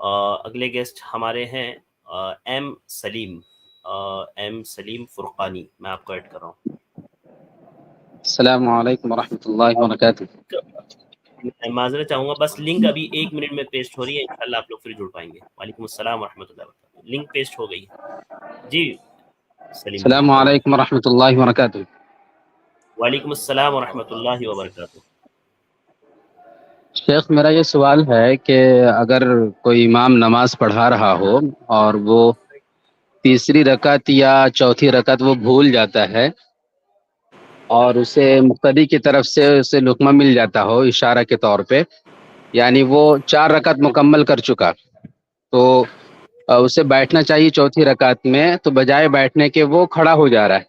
اگلے گیسٹ ہمارے ہیں ایم سلیم فرقانی. میں آپ کو ایڈ کر رہا ہوں. السلام علیکم ورحمۃ اللہ وبرکاتہ. میں معذرت چاہوں گا، بس لنک ابھی 1 منٹ میں پیسٹ ہو رہی ہے، انشاءاللہ آپ لوگ پھر جڑ پائیں گے. وعلیکم السلام ورحمۃ اللہ وبرکاتہ. لنک پیسٹ ہو گئی جی. سلیم بھائی. السلام علیکم ورحمۃ اللہ وبرکاتہ. وعلیکم السلام ورحمۃ اللہ وبرکاتہ. شیخ میرا یہ سوال ہے کہ اگر کوئی امام نماز پڑھا رہا ہو اور وہ تیسری رکعت یا چوتھی رکعت وہ بھول جاتا ہے اور اسے مقتدی کی طرف سے اسے لقمہ مل جاتا ہو اشارہ کے طور پہ، یعنی وہ 4 رکعت مکمل کر چکا، تو اسے بیٹھنا چاہیے چوتھی رکعت میں، تو بجائے بیٹھنے کے وہ کھڑا ہو جا رہا ہے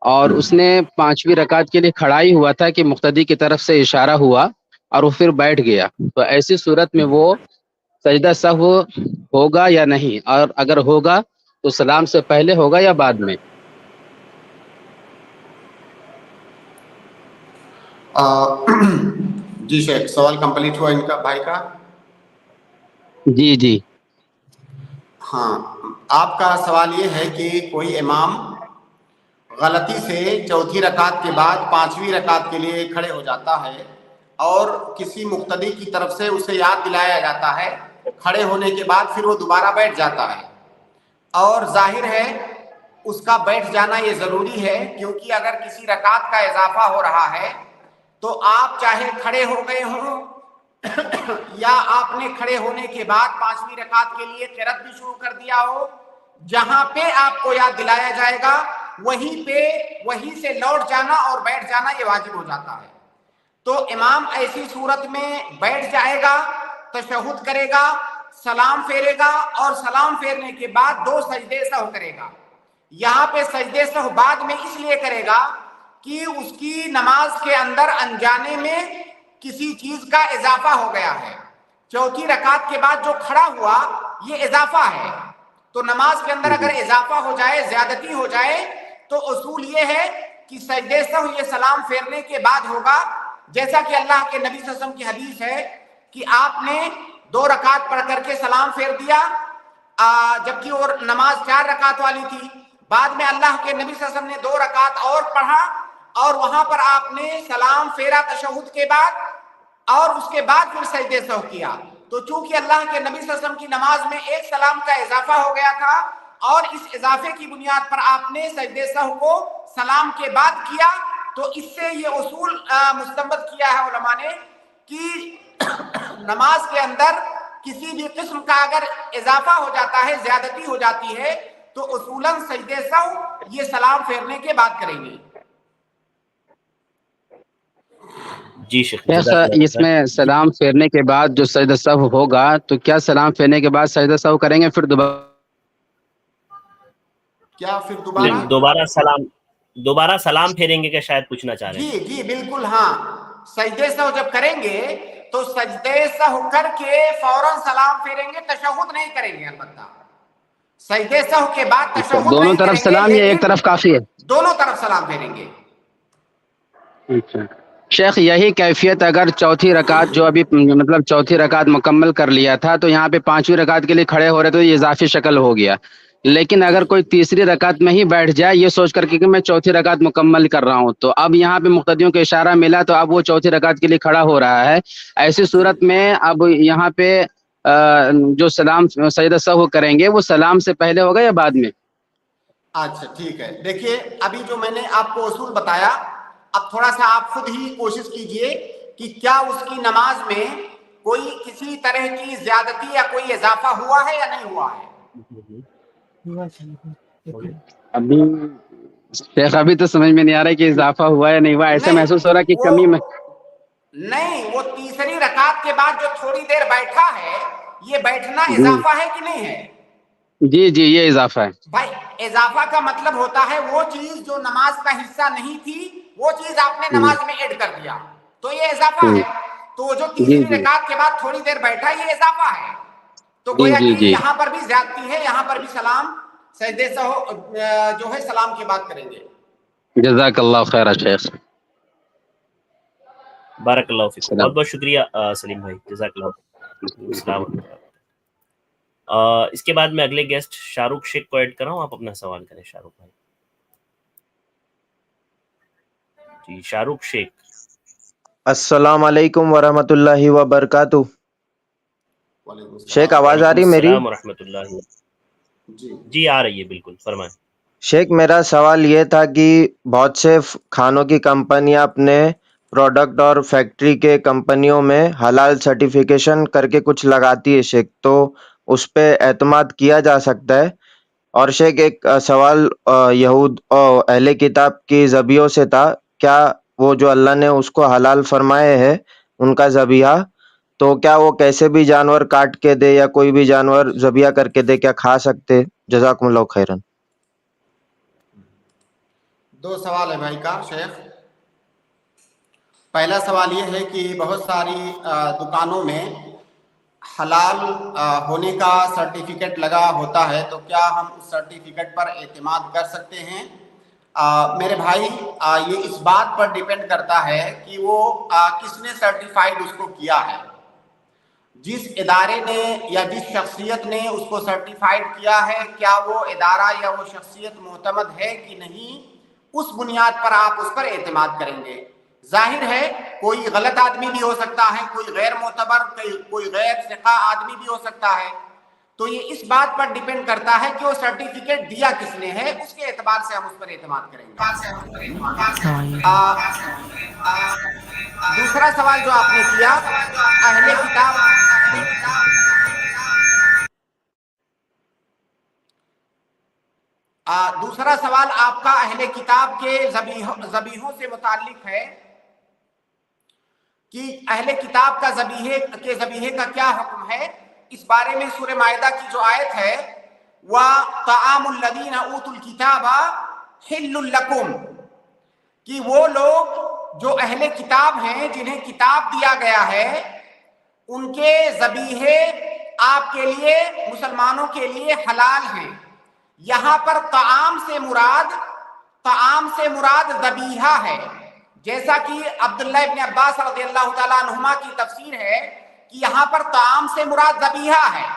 اور اس نے 5ویں رکعت کے لیے کھڑا ہی ہوا تھا کہ مقتدی کی طرف سے اشارہ ہوا اور وہ پھر بیٹھ گیا. تو ایسی صورت میں وہ سجدہ سہو ہوگا یا نہیں، اور اگر ہوگا تو سلام سے پہلے ہوگا یا بعد میں؟ جی شیخ، سوال کمپلیٹ ہوا ان کا بھائی کا؟ جی جی. ہاں، آپ کا سوال یہ ہے کہ کوئی امام غلطی سے چوتھی رکعت کے بعد 5ویں رکعت کے لیے کھڑے ہو جاتا ہے اور کسی مقتدی کی طرف سے اسے یاد دلایا جاتا ہے کھڑے ہونے کے بعد، پھر وہ دوبارہ بیٹھ جاتا ہے، اور ظاہر ہے اس کا بیٹھ جانا یہ ضروری ہے، کیونکہ اگر کسی رکعت کا اضافہ ہو رہا ہے تو آپ چاہے کھڑے ہو گئے ہوں یا آپ نے کھڑے ہونے کے بعد 5ویں رکعت کے لیے قرات بھی شروع کر دیا ہو، جہاں پہ آپ کو یاد دلایا جائے گا وہیں سے لوٹ جانا اور بیٹھ جانا یہ واجب ہو جاتا ہے. تو امام ایسی صورت میں بیٹھ جائے گا، تشہد کرے گا، سلام پھیرے گا، اور سلام پھیرنے کے بعد 2 سجدے سہو کرے گا. یہاں پہ سجدے سہو بعد میں اس لیے کرے گا کہ اس کی نماز کے اندر انجانے میں کسی چیز کا اضافہ ہو گیا ہے. چوتھی رکعت کے بعد جو کھڑا ہوا یہ اضافہ ہے، تو نماز کے اندر اگر اضافہ ہو جائے، زیادتی ہو جائے، تو اصول یہ ہے کہ سجدے سہو یہ سلام پھیرنے کے بعد ہوگا، جیسا کہ اللہ کے نبی صلی اللہ علیہ وسلم کی حدیث ہے کہ آپ نے 2 رکعت پڑھ کر کے سلام پھیر دیا، جبکہ اور نماز 4 رکعت والی تھی. بعد میں اللہ کے نبی صلی اللہ علیہ وسلم نے 2 رکعت اور پڑھا اور وہاں پر آپ نے سلام پھیرا تشہد کے بعد، اور اس کے بعد پھر سجدے سہو کیا. تو چونکہ اللہ کے نبی صلی اللہ علیہ وسلم کی نماز میں ایک سلام کا اضافہ ہو گیا تھا، اور اس اضافے کی بنیاد پر آپ نے سجدے سہو کو سلام کے بعد کیا، تو اس سے یہ اصول مستنبط کیا ہے علماء نے کہ نماز کے اندر کسی بھی قسم کا اگر اضافہ ہو جاتا ہے، زیادتی ہو جاتی ہے، تو اصولاً سجدے سہو یہ سلام پھیرنے کے بعد کریں گے. جی شیخ، اس میں سلام پھیرنے کے بعد جو سجدہ سہو ہوگا، تو کیا سلام پھیرنے کے بعد سجدہ سہو کریں گے پھر دوبارہ سلام پھیریں گے؟ کہ شاید پوچھنا چاہ رہے ہیں. جی بالکل، ہاں. سجدے سہو جب کریں گے تو سجدے سہو کر کے فوراً سلام پھیریں گے، تشہد نہیں کریں گے. البتہ سجدے سہو کے بعد تشہد دونوں نہیں طرف کریں گے، سلام یا ایک طرف کافی ہے؟ دونوں طرف سلام پھیریں گے. شیخ یہی کیفیت اگر چوتھی رکعت جو ابھی مطلب چوتھی رکعت مکمل کر لیا تھا، تو یہاں پہ 5ویں رکعت کے لیے کھڑے ہو رہے تو یہ اضافی شکل ہو گیا، لیکن اگر کوئی تیسری رکعت میں ہی بیٹھ جائے یہ سوچ کر کے کہ میں چوتھی رکعت مکمل کر رہا ہوں، تو اب یہاں پہ مقتدیوں کو اشارہ ملا تو اب وہ چوتھی رکعت کے لیے کھڑا ہو رہا ہے. ایسی صورت میں اب یہاں پہ جو سلام سجدہ سہو کریں گے وہ سلام سے پہلے ہوگا یا بعد میں؟ اچھا ٹھیک ہے. دیکھیے ابھی جو میں نے آپ کو اصول بتایا، اب تھوڑا سا آپ خود ہی کوشش کیجئے کہ کیا اس کی نماز میں کوئی کسی طرح کی زیادتی یا کوئی اضافہ ہوا ہے یا نہیں ہوا ہے. ابھی شیخ ابھی تو سمجھ میں نہیں آ رہا ہے کہ اضافہ ہوا یا نہیں ہوا، ایسا محسوس ہو رہا ہے کہ کمی میں نہیں. وہ تیسری رکعت کے بعد جو تھوڑی دیر بیٹھا ہے، یہ بیٹھنا اضافہ ہے کہ نہیں ہے؟ جی یہ اضافہ ہے. بھائی اضافہ کا مطلب ہوتا ہے وہ چیز جو نماز کا حصہ نہیں تھی، وہ چیز آپ نے نماز میں ایڈ کر دیا، تو یہ اضافہ ہے. تو جو تیسری رکعت کے بعد تھوڑی دیر بیٹھا یہ اضافہ ہے. تو گویا کہ یہاں پر بھی زیادتی ہے، یہاں پر بھی سلام سجدے سہو جو ہے سلام کے بعد کریں گے. جزاک اللہ خیر شیخ. بارک اللہ فیکم. بہت بہت شکریہ سلیم بھائی، جزاک اللہ. السلام علیکم. اس کے بعد میں اگلے گیسٹ شاہ رخ شیخ کو ایڈ کر رہا ہوں. آپ اپنا سوال کریں شاہ رخ بھائی. جی شاہ رخ شیخ. السلام علیکم ورحمۃ اللہ وبرکاتہ. وعلیکم السلام. شیخ آواز آ رہی میری؟ السلام ورحمۃ اللہ. جی جی آ رہی ہے بالکل, فرمائیں. شیخ میرا سوال یہ تھا کہ بہت سے کھانوں کی کمپنیاں اپنے پروڈکٹ اور فیکٹری کے کمپنیوں میں حلال سرٹیفیکیشن کر کے کچھ لگاتی ہے شیخ, تو اس پہ اعتماد کیا جا سکتا ہے؟ اور شیخ ایک سوال یہود اور اہل کتاب کی ذبیحوں سے تھا, کیا وہ جو اللہ نے اس کو حلال فرمائے ہے ان کا ذبیحہ, تو کیا وہ کیسے بھی جانور کاٹ کے دے یا کوئی بھی جانور ذبیحہ کر کے دے, کیا کھا سکتے؟ جزاکم اللہ خیرن. دو سوال ہے بھائی کا شیخ. پہلا سوال یہ ہے کہ بہت ساری دکانوں میں حلال ہونے کا سرٹیفکیٹ لگا ہوتا ہے, تو کیا ہم اس سرٹیفکیٹ پر اعتماد کر سکتے ہیں؟ میرے بھائی یہ اس بات پر ڈیپینڈ کرتا ہے کہ وہ کس نے سرٹیفائیڈ اس کو کیا ہے. جس ادارے نے یا جس شخصیت نے اس کو سرٹیفائیڈ کیا ہے, کیا وہ ادارہ یا وہ شخصیت معتمد ہے کہ نہیں, اس بنیاد پر آپ اس پر اعتماد کریں گے. ظاہر ہے کوئی غلط آدمی بھی ہو سکتا ہے, کوئی غیر معتبر, کوئی غیر ثقہ آدمی بھی ہو سکتا ہے, تو یہ اس بات پر ڈیپینڈ کرتا ہے کہ وہ سرٹیفکیٹ دیا کس نے ہے, اس کے اعتبار سے ہم اس پر اعتماد کریں گے. دوسرا سوال جو آپ نے کیا اہل کتاب, دوسرا سوال آپ کا اہل کتاب کے ذبیحوں سے متعلق ہے کہ اہل کتاب کا ذبیحے کا کیا حکم ہے. اس بارے میں سورہ مائدہ کی جو آیت ہے وَطَعَامُ الَّذِينَ أُوتُوا الْكِتَابَ حِلٌّ لَكُمْ, کہ وہ لوگ جو اہل کتاب ہیں جنہیں کتاب دیا گیا ہے ان کے ذبیحے آپ کے لیے, مسلمانوں کے لیے حلال ہیں. یہاں پر طعام سے مراد ذبیحہ ہے, جیسا کہ عبداللہ ابن عباس رضی اللہ تعالیٰ عنہما کی تفسیر ہے کہ یہاں پر طعام سے مراد ذبیحہ ہے,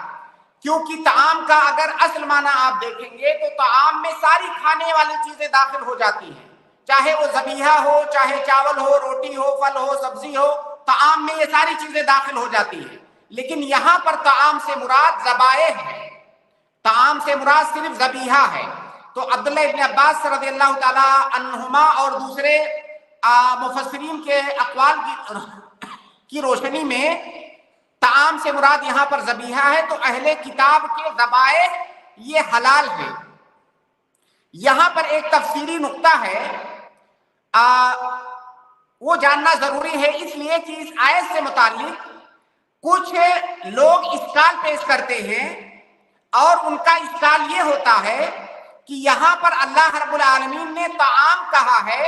کیونکہ طعام کا اگر اصل معنی آپ دیکھیں گے تو طعام میں ساری کھانے والی چیزیں داخل ہو جاتی ہیں, چاہے وہ ذبیحہ ہو, چاہے چاول ہو, روٹی ہو, پھل ہو, سبزی ہو, طعام میں یہ ساری چیزیں داخل ہو جاتی ہیں. لیکن یہاں پر طعام سے مراد ذبائح ہے, طعام سے مراد صرف ذبیحہ ہے. تو عبداللہ ابن عباس رضی اللہ تعالی عنہما اور دوسرے مفسرین کے اقوال کی روشنی میں طعام سے مراد یہاں پر ذبیحہ ہے, تو اہل کتاب کے ذبائح یہ حلال ہیں. یہاں پر ایک تفسیری نقطہ ہے, وہ جاننا ضروری ہے, اس لیے کہ اس آیت سے متعلق کچھ لوگ اشکال پیش کرتے ہیں, اور ان کا اشکال یہ ہوتا ہے کہ یہاں پر اللہ رب العالمین نے طعام کہا ہے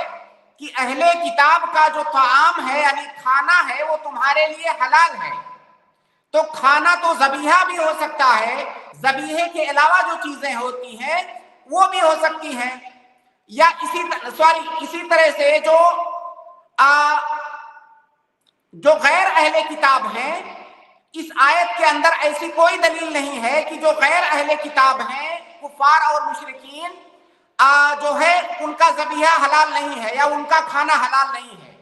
کہ اہل کتاب کا جو طعام ہے یعنی کھانا ہے وہ تمہارے لیے حلال ہے. تو کھانا تو ذبیحہ بھی ہو سکتا ہے, ذبیحے کے علاوہ جو چیزیں ہوتی ہیں وہ بھی ہو سکتی ہیں, یا اسی طرح سے جو غیر اہل کتاب ہیں, اس آیت کے اندر ایسی کوئی دلیل نہیں ہے کہ جو غیر اہل کتاب ہیں کفار اور مشرکین جو ہے ان کا ذبیحہ حلال نہیں ہے یا ان کا کھانا حلال نہیں ہے.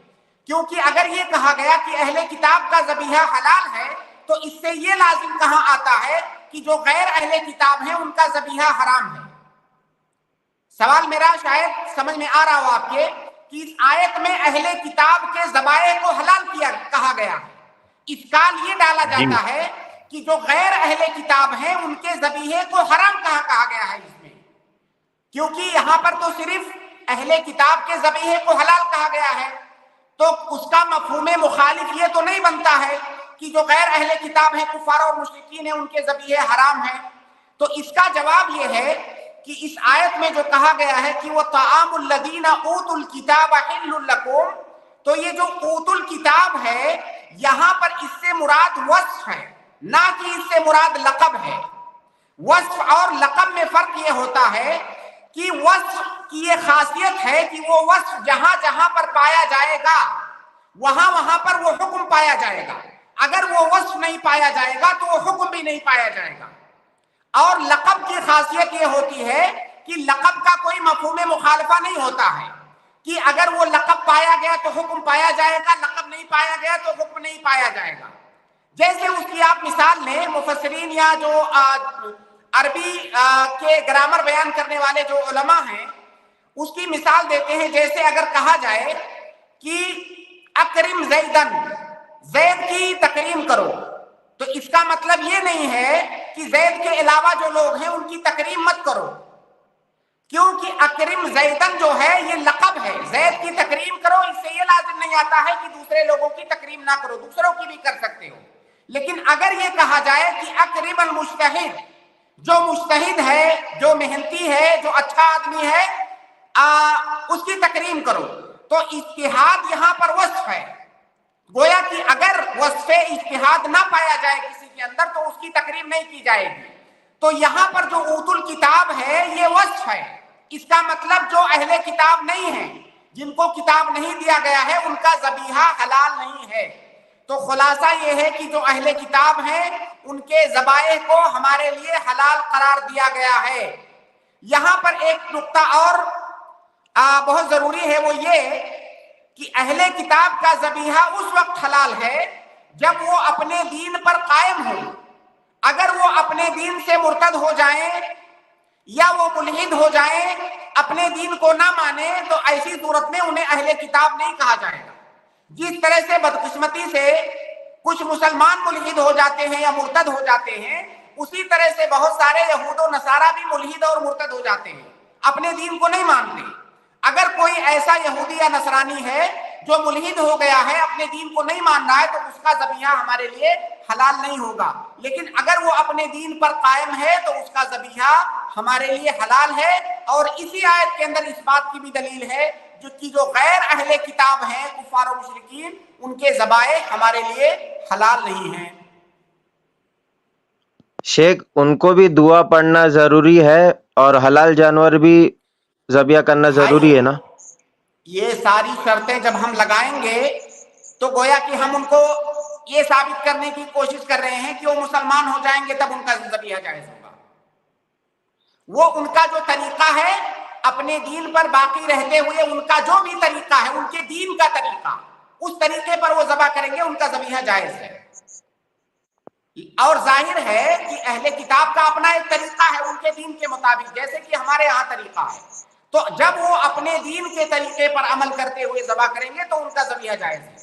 کیونکہ اگر یہ کہا گیا کہ اہل کتاب کا ذبیحہ حلال ہے تو اس سے یہ لازم کہاں آتا ہے کہ جو غیر اہل کتاب ہیں ان کا ذبیحہ حرام ہے. سوال میرا شاید سمجھ میں آ رہا ہو آپ کے کہ اس آیت میں اہل کتاب کے ذبائح کو حلال کہا گیا ہے. اشکال یہ ڈالا جاتا ہے کہ جو غیر اہل کتاب ہیں ان کے ذبیحے کو حرام کہا گیا ہے اس میں, کیونکہ یہاں پر تو صرف اہل کتاب کے ذبیحے کو حلال کہا گیا ہے, تو اس کا مفہوم مخالف یہ تو نہیں بنتا ہے کہ جو غیر اہل کتاب ہیں کفار اور مشرکین ہیں ان کے ذبیحے حرام ہیں. تو اس کا جواب یہ ہے کہ اس آیت میں جو کہا گیا ہے کہ وہ طعام الذین اوتوا الکتاب حل لکم, تو یہ جو اوتوا الکتاب ہے یہاں پر اس سے مراد وصف ہے, نہ کہ اس سے مراد لقب ہے. وصف اور لقب میں فرق یہ ہوتا ہے کہ وصف کی یہ خاصیت ہے کہ وہ وصف جہاں جہاں پر پایا جائے گا وہاں پر وہ حکم پایا جائے گا, اگر وہ وصف نہیں پایا جائے گا تو وہ حکم بھی نہیں پایا جائے گا. اور لقب کی خاصیت یہ ہوتی ہے کہ لقب کا کوئی مفہوم مخالفہ نہیں ہوتا ہے کہ اگر وہ لقب پایا گیا تو حکم پایا جائے گا، لقب نہیں پایا گیا تو حکم نہیں پایا جائے گا. جیسے اس کی آپ مثال لیں، مفسرین یا جو عربی کے گرامر بیان کرنے والے جو علماء ہیں اس کی مثال دیتے ہیں. جیسے اگر کہا جائے کہ اکرم زیدن، زید کی تکریم کرو، تو اس کا مطلب یہ نہیں ہے کہ زید کے علاوہ جو لوگ ہیں ان کی تکریم مت کرو، کیونکہ اکرم زیدن جو ہے یہ لقب ہے. زید کی تکریم کرو، اس سے یہ لازم نہیں آتا ہے کہ دوسرے لوگوں کی تکریم نہ کرو، دوسروں کی بھی کر سکتے ہو. لیکن اگر یہ کہا جائے کہ اکرم المجتہد، جو مجتہد ہے، جو محنتی ہے، جو اچھا آدمی ہے، اس کی تکریم کرو، تو اجتہاد یہاں پر وصف ہے. گویا کہ اگر وصف اجتہاد نہ پایا جائے کسی کے اندر تو اس کی تکریم نہیں کی جائے گی. تو یہاں پر جو اوت الکتاب ہے یہ وصف ہے. اس کا مطلب جو اہل کتاب نہیں ہیں، جن کو کتاب نہیں دیا گیا ہے، ان کا ذبیحہ حلال نہیں ہے. تو خلاصہ یہ ہے کہ جو اہل کتاب ہیں ان کے ذبائح کو ہمارے لیے حلال قرار دیا گیا ہے. یہاں پر ایک نقطہ اور بہت ضروری ہے، وہ یہ کہ اہل کتاب کا ذبیحہ اس وقت حلال ہے جب وہ اپنے دین پر قائم ہو. اگر وہ اپنے دین سے مرتد ہو جائیں یا وہ ملحد ہو جائیں، اپنے دین کو نہ مانے، تو ایسی صورت میں انہیں اہل کتاب نہیں کہا جائے گا. جس طرح سے بدقسمتی سے کچھ مسلمان ملحد ہو جاتے ہیں یا مرتد ہو جاتے ہیں، اسی طرح سے بہت سارے یہود و نصارہ بھی ملحد اور مرتد ہو جاتے ہیں، اپنے دین کو نہیں مانتے. اگر کوئی ایسا یہودی یا نصرانی ہے جو ملحد ہو گیا ہے، اپنے دین کو نہیں مان رہا ہے، تو اس کا ذبیحہ ہمارے لیے حلال نہیں ہوگا. لیکن اگر وہ اپنے دین پر قائم ہے تو اس کا ذبیحہ ہمارے لیے حلال ہے. اور اسی آیت کے اندر اس بات کی بھی دلیل ہے جو غیر اہل کتاب ہیں، کفار و مشرکین، ان کے ذبائح ہمارے لیے حلال نہیں ہیں. شیخ، ان کو بھی دعا پڑھنا ضروری ہے اور حلال جانور بھی ذبح کرنا ضروری ہے نا؟ یہ ساری شرطیں جب ہم لگائیں گے تو گویا کہ ہم ان کو یہ ثابت کرنے کی کوشش کر رہے ہیں کہ وہ مسلمان ہو جائیں گے تب ان کا ذبیحہ جائز ہوگا. وہ ان کا جو طریقہ ہے اپنے دین پر باقی رہتے ہوئے، ان کا جو بھی طریقہ ہے، ان کے دین کا طریقہ، اس طریقے پر وہ ذبح کریں گے، ان کا ذبیحہ جائز ہے. اور ظاہر ہے کہ اہل کتاب کا اپنا ایک طریقہ ہے ان کے دین کے مطابق، جیسے کہ ہمارے ہاں طریقہ ہے. تو جب وہ اپنے دین کے طریقے پر عمل کرتے ہوئے ذبح کریں گے تو ان کا ذبیحہ جائز ہے.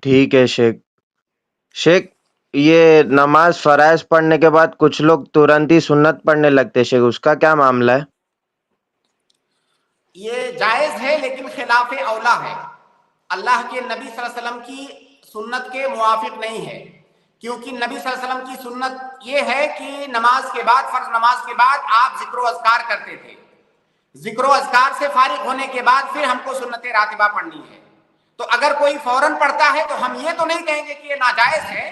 ٹھیک ہے شیخ. شیخ، یہ نماز فرائض پڑھنے کے بعد کچھ لوگ ترنت ہی سنت پڑھنے لگتے، شیخ اس کا کیا معاملہ ہے؟ یہ جائز ہے لیکن خلاف اولا ہے، اللہ کے نبی صلی اللہ علیہ وسلم کی سنت کے موافق نہیں ہے. کیونکہ نبی صلی اللہ علیہ وسلم کی سنت یہ ہے کہ نماز کے بعد، فرض نماز کے بعد آپ ذکر و اذکار کرتے تھے. ذکر و اذکار سے فارغ ہونے کے بعد پھر ہم کو سنت راتبہ پڑھنی ہے. تو اگر کوئی فوراً پڑھتا ہے تو ہم یہ تو نہیں کہیں گے کہ یہ ناجائز ہے،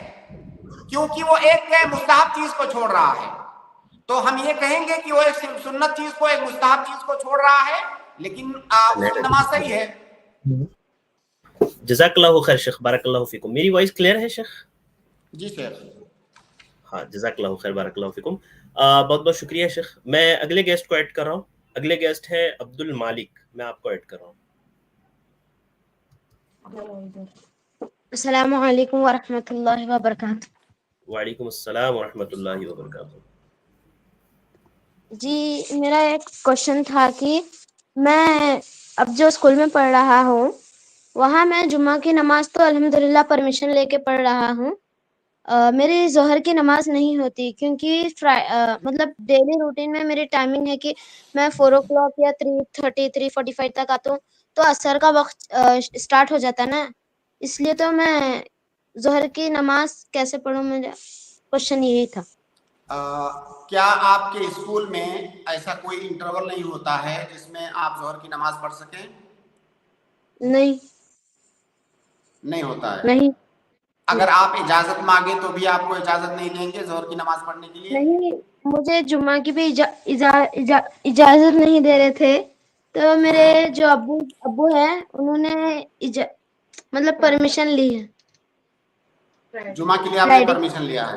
کیونکہ وہ ایک مستحب چیز کو چھوڑ رہا ہے. تو ہم یہ کہیں گے کہ وہ ایک سنت چیز کو، ایک مستحب چیز کو چھوڑ رہا ہے، لیکن اس کی نماز صحیح ہے. جزاک اللہ خیر شیخ، بارک اللہ فیکم. میری وائس کلیئر ہے شیخ؟ جی شیخ. ہاں، جزاک اللہ خیر، بارک اللہ فیکم. بہت بہت شکریہ شیخ. میں اگلے گیسٹ کو ایڈ کر رہا ہوں. اگلے گیسٹ ہے عبد المالک، میں آپ کو ایڈ کر رہا ہوں. السلام علیکم ورحمۃ اللہ وبرکاتہ. وعلیکم السلام ورحمۃ اللہ وبرکاتہ. جی، میرا ایک کوشچن تھا کہ میں اب جو اسکول میں پڑھ رہا ہوں وہاں میں جمعہ کی نماز تو الحمدللہ پرمیشن لے کے پڑھ رہا ہوں. میری ظہر کی نماز نہیں ہوتی کیونکہ مطلب ڈیلی روٹین میں میری ٹائمنگ ہے کہ میں 4 o'clock یا 3:30 3:45 تک آتا ہوں، تو عصر کا وقت اسٹارٹ ہو جاتا ہے نا، اس لیے تو میں ظہر کی نماز کیسے پڑھوں، میرا کوشچن یہی تھا. کیا آپ کے اسکول میں ایسا کوئی انٹرول نہیں ہوتا ہے جس میں آپ ظہر کی نماز پڑھ سکیں؟ نہیں ہوتا ہے. نہیں. اگر آپ اجازت مانگے تو بھی آپ کو اجازت نہیں دیں گے ظہر کی نماز پڑھنے کے لیے؟ نہیں، مجھے جمعہ کی بھی اجازت نہیں دے رہے تھے، تو میرے جو ابو ہیں انہوں نے مطلب پرمیشن لی ہے. جمعہ کے لیے آپ نے پرمیشن لیا ہے؟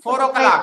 4 o'clock।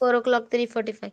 4 o'clock 3:45।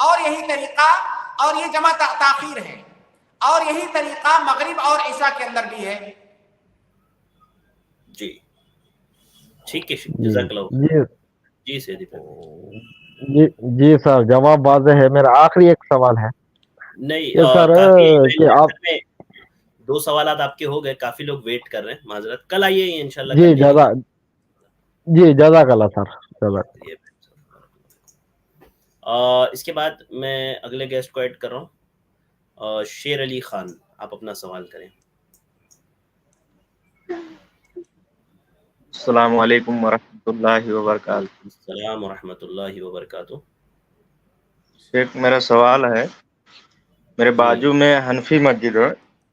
اور یہی طریقہ اور یہ جمع تاخیر ہے اور یہی طریقہ مغرب اور عشاء کے اندر بھی ہے. جی ٹھیک ہے جی جزاک اللہ. جی جی سیدی بھائی. جی جی سر جواب واضح ہے. میرا آخری ایک سوال ہے نہیں یہ سر کافی کہ آپ میں 2 سوالات آپ کے ہو گئے, کافی لوگ ویٹ کر رہے ہیں, معذرت. کل آئیے انشاءاللہ. جی کل لے جی جزاک اللہ سر جزاک. لیجیے. اس کے بعد میں اگلے گیسٹ کو ایڈ کر رہا ہوں, شیر علی خان. آپ اپنا سوال کریں. السلام علیکم ورحمۃ اللہ وبرکاتہ. السلام ورحمۃ اللہ وبرکاتہ. شیخ میرا سوال ہے, میرے بازو میں حنفی مسجد ہے,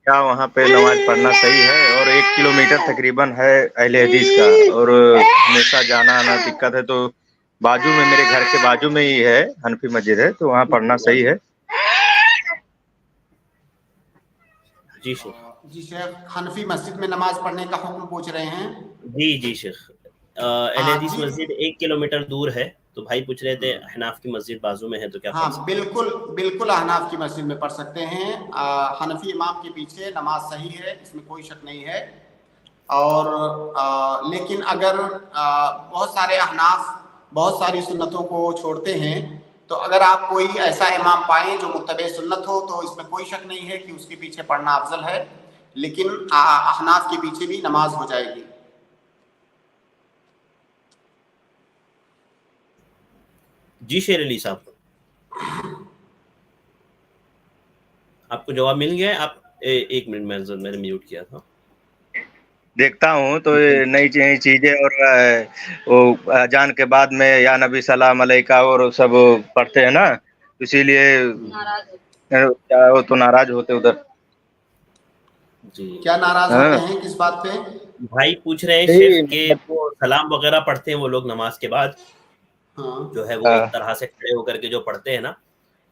کیا وہاں پہ نماز پڑھنا صحیح ہے؟ اور 1 کلومیٹر تقریباً ہے اہل حدیث کا, اور ہمیشہ جانا آنا دقت ہے, تو بازو میں میرے گھر کے بازو میں ہی ہے حنفی مسجد ہے, تو وہاں پڑھنا صحیح ہے؟ جی شیخ. جی شیخ, حنفی مسجد میں نماز پڑھنے کا حکم پوچھ رہے ہیں. جی شیخ. اہل حدیث مسجد 1 کلومیٹر دور ہے, تو بھائی پوچھ رہے تھے احناف کی مسجد بازو میں ہے تو کیا پڑھ سکتے ہیں؟ بالکل احناف کی مسجد میں پڑھ سکتے ہیں. حنفی امام کے پیچھے نماز صحیح ہے, اس میں کوئی شک نہیں ہے. اور لیکن اگر بہت سارے احناف بہت ساری سنتوں کو چھوڑتے ہیں, تو اگر آپ کوئی ایسا امام پائیں جو متبع سنت ہو تو اس میں کوئی شک نہیں ہے کہ اس کے پیچھے پڑھنا افضل ہے, لیکن احناف کے پیچھے بھی نماز ہو جائے گی. جی شیر علی صاحب, آپ کو جواب مل گیا ہے؟ آپ 1 منٹ میں نے میوٹ کیا تھا. دیکھتا ہوں تو نئی چیزیں, اور وہ اذان کے بعد میں یا نبی سلام علیکہ اور سب پڑھتے ہیں نا, اسی لیے وہ تو ناراض ہوتے ادھر. جی کیا ناراض ہوتے ہیں, کس بات پہ؟ بھائی پوچھ رہے ہیں شیخ کہ وہ سلام وغیرہ پڑھتے ہیں وہ لوگ نماز کے بعد, جو ہے وہ ایک طرح سے کھڑے ہو کر کے جو پڑھتے ہیں نا,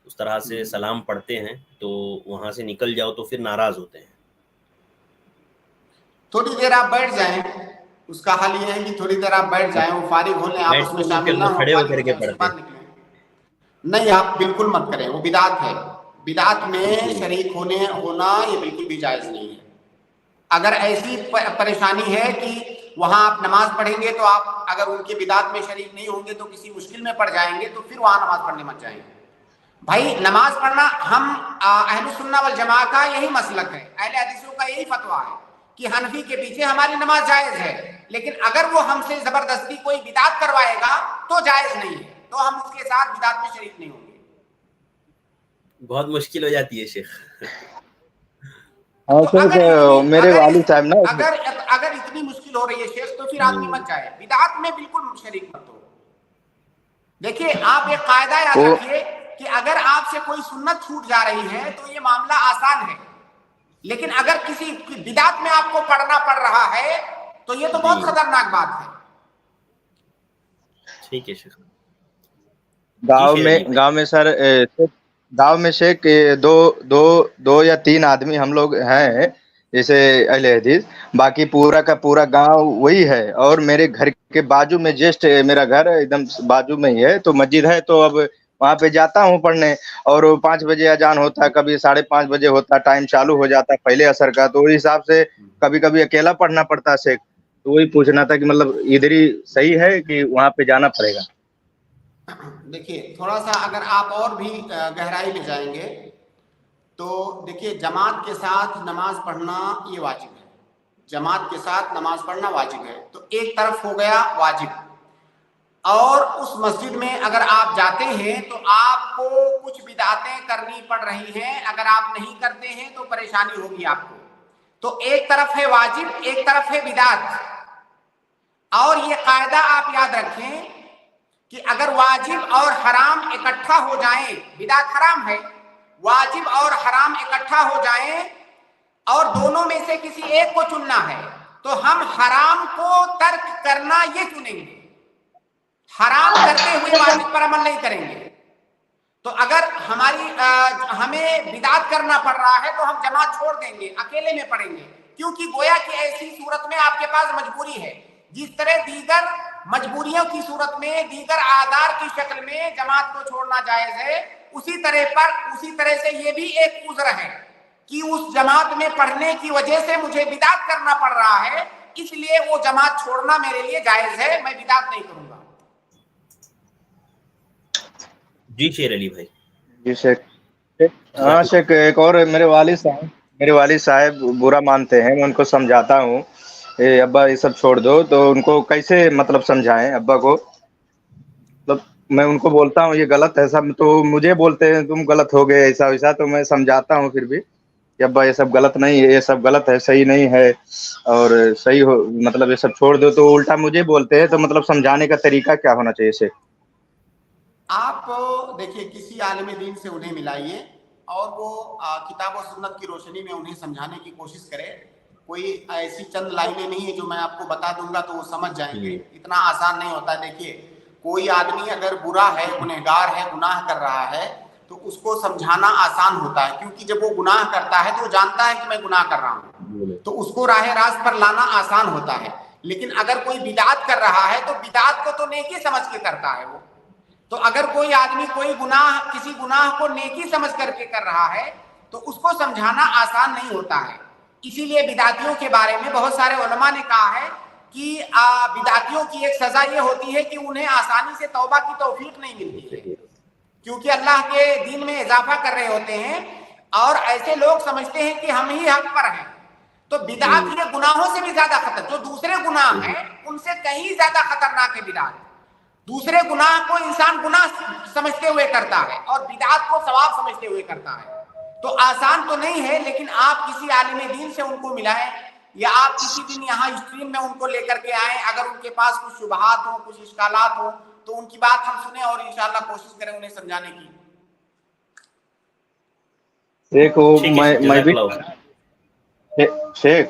اس طرح سے سلام پڑھتے ہیں, تو وہاں سے نکل جاؤ تو پھر ناراض ہوتے ہیں. تھوڑی دیر آپ بیٹھ جائیں, اس کا حل یہ ہے کہ تھوڑی دیر آپ بیٹھ جائیں, وہ فارغ ہو لیں, آپ اس میں شامل نہ ہوں, کھڑے ہو فارغ کر ہو کے جائیں, اس کے پڑھتے بعد نکلیں. نہیں, آپ بالکل مت کریں, وہ بدعت ہے. بدعت میں شریک ہونا یہ بالکل بھی جائز نہیں ہے. اگر ایسی پریشانی ہے کہ وہاں آپ نماز پڑھیں گے تو آپ اگر ان کے بدعت میں شریک نہیں ہوں گے تو کسی مشکل میں پڑ جائیں گے, تو پھر وہاں نماز پڑھنے مت جائیں. بھائی نماز پڑھنا ہم اہل سنہ والجماعہ کا یہی مسلک ہے, اہل حدیثوں کا یہی فتویٰ ہے کہ حنفی کے پیچھے ہماری نماز جائز ہے, لیکن اگر وہ ہم سے زبردستی کوئی بدعت کروائے گا تو جائز نہیں ہے, تو ہم اس کے ساتھ بدعت میں شریک نہیں ہوں گے. بہت مشکل ہو جاتی ہے شیخ. تو میرے والد صاحب نا, اگر اتنی مشکل ہو رہی ہے شیخ, تو پھر آدمی مت جائے, بدعت میں بالکل شریک مت ہو. دیکھیے آپ ایک قاعدہ یاد رکھیے کہ اگر آپ سے کوئی سنت چھوٹ جا رہی ہے تو یہ معاملہ آسان ہے, لیکن اگر کسی بدعت میں آپ کو پڑھنا پڑ رہا ہے تو یہ تو بہت خطرناک بات ہے. ٹھیک ہے شیخ. گاؤں میں سر, گاؤں میں سے دو یا 3 آدمی ہم لوگ ہیں جیسے اہل حدیث, باقی پورا کا پورا گاؤں وہی ہے. اور میرے گھر کے بازو میں جسٹ میرا گھر ایک دم بازو میں ہی ہے, تو مسجد ہے, تو اب وہاں پہ جاتا ہوں پڑھنے, اور 5 بجے اذان ہوتا ہے, کبھی 5:30 بجے ہوتا ہے, ٹائم چالو ہو جاتا ہے پہلے عصر کا, تو اس حساب سے کبھی کبھی اکیلا پڑھنا پڑتا ہے شیخ. تو وہی پوچھنا تھا کہ مطلب ادھر ہی صحیح ہے کہ وہاں پہ جانا پڑے گا؟ دیکھیے تھوڑا سا اگر آپ اور بھی گہرائی میں جائیں گے تو دیکھیے, جماعت کے ساتھ نماز پڑھنا یہ واجب ہے, جماعت کے ساتھ نماز پڑھنا واجب ہے. تو ایک طرف ہو گیا واجب, اور اس مسجد میں اگر آپ جاتے ہیں تو آپ کو کچھ بدعتیں کرنی پڑ رہی ہیں, اگر آپ نہیں کرتے ہیں تو پریشانی ہوگی آپ کو. تو ایک طرف ہے واجب, ایک طرف ہے بدعت. اور یہ قاعدہ آپ یاد رکھیں کہ اگر واجب اور حرام اکٹھا ہو جائیں, بدعت حرام ہے, واجب اور حرام اکٹھا ہو جائیں اور دونوں میں سے کسی ایک کو چننا ہے, تو ہم حرام کو ترک کرنا یہ چنیں گے, حرام کرتے ہوئے واجب پر عمل نہیں کریں گے. تو اگر ہمیں بدعت کرنا پڑ رہا ہے تو ہم جماعت چھوڑ دیں گے, اکیلے میں پڑھیں گے, کیونکہ گویا کہ ایسی صورت میں آپ کے پاس مجبوری ہے. جس طرح دیگر مجبوریوں کی صورت میں دیگر آدار کی شکل میں جماعت کو چھوڑنا جائز ہے, اسی طرح سے یہ بھی ایک عذر ہے کہ اس جماعت میں پڑھنے کی وجہ سے مجھے بدعت کرنا پڑ رہا ہے، اس لیے وہ جماعت چھوڑنا میرے لیے جائز ہے، میں بدعت نہیں کروں گا۔ جی شیر علی بھائی۔ جی شیخ، ہاں شیخ، ایک اور میرے والد صاحب برا مانتے ہیں، میں ان کو سمجھاتا ہوں ابا یہ سب چھوڑ دو، تو ان کو کیسے مطلب سمجھائیں ابا کو؟ مطلب میں ان کو بولتا ہوں یہ غلط ہے سب، تو مجھے بولتے ہیں تم غلط ہو گئے ایسا ویسا، تو میں سمجھاتا ہوں پھر بھی کہ ابا یہ سب غلط نہیں ہے، یہ سب غلط ہے، صحیح نہیں ہے، اور صحیح ہو مطلب یہ سب چھوڑ دو، تو الٹا مجھے بولتے ہیں، تو مطلب سمجھانے کا طریقہ کیا ہونا چاہیے شیخ؟ آپ دیکھیے کسی عالم دین سے انہیں ملائیے اور وہ کتاب و سنت کی روشنی میں انہیں سمجھانے کی کوشش کرے۔ کوئی ایسی چند لائنیں نہیں ہیں جو میں آپ کو بتا دوں گا تو وہ سمجھ جائیں گے، اتنا آسان نہیں ہوتا۔ دیکھیے کوئی آدمی اگر برا ہے، گنہگار ہے، گناہ کر رہا ہے، تو اس کو سمجھانا آسان ہوتا ہے، کیونکہ جب وہ گناہ کرتا ہے تو وہ جانتا ہے کہ میں گناہ کر رہا ہوں، تو اس کو راہ راست پر لانا آسان ہوتا ہے۔ لیکن اگر کوئی بدعت کر رہا ہے تو بدعت کو تو نیکی سمجھ کے کرتا ہے وہ، تو اگر کوئی آدمی کسی گناہ کو نیکی سمجھ کر کے کر رہا ہے تو اس کو سمجھانا آسان نہیں ہوتا ہے۔ اسی لیے بدعتیوں کے بارے میں بہت سارے علماء نے کہا ہے کہ بدعتیوں کی ایک سزا یہ ہوتی ہے کہ انہیں آسانی سے توبہ کی توفیق نہیں ملتی ہے، کیونکہ اللہ کے دین میں اضافہ کر رہے ہوتے ہیں اور ایسے لوگ سمجھتے ہیں کہ ہم ہی حق پر ہیں۔ تو بدعت یہ گناہوں سے بھی زیادہ خطرناک، جو دوسرے گناہ ہیں ان سے کہیں زیادہ خطرناک ہے بدعت۔ دوسرے گناہ کو انسان گناہ سمجھتے ہوئے کرتا ہے اور بدعت کو ثواب سمجھتے ہوئے کرتا ہے، تو آسان تو نہیں ہے۔ لیکن آپ کسی عالم دین سے ان کو ملائیں یا آپ کسی دن یہاں اسٹریم میں ان کو لے کر کے آئیں، اگر ان کے پاس کچھ شبہات ہوں، کچھ اشکالات ہوں تو ان کی بات ہم سنیں اور انشاءاللہ کوشش کریں انہیں سمجھانے کی۔ دیکھو میں بھی شیخ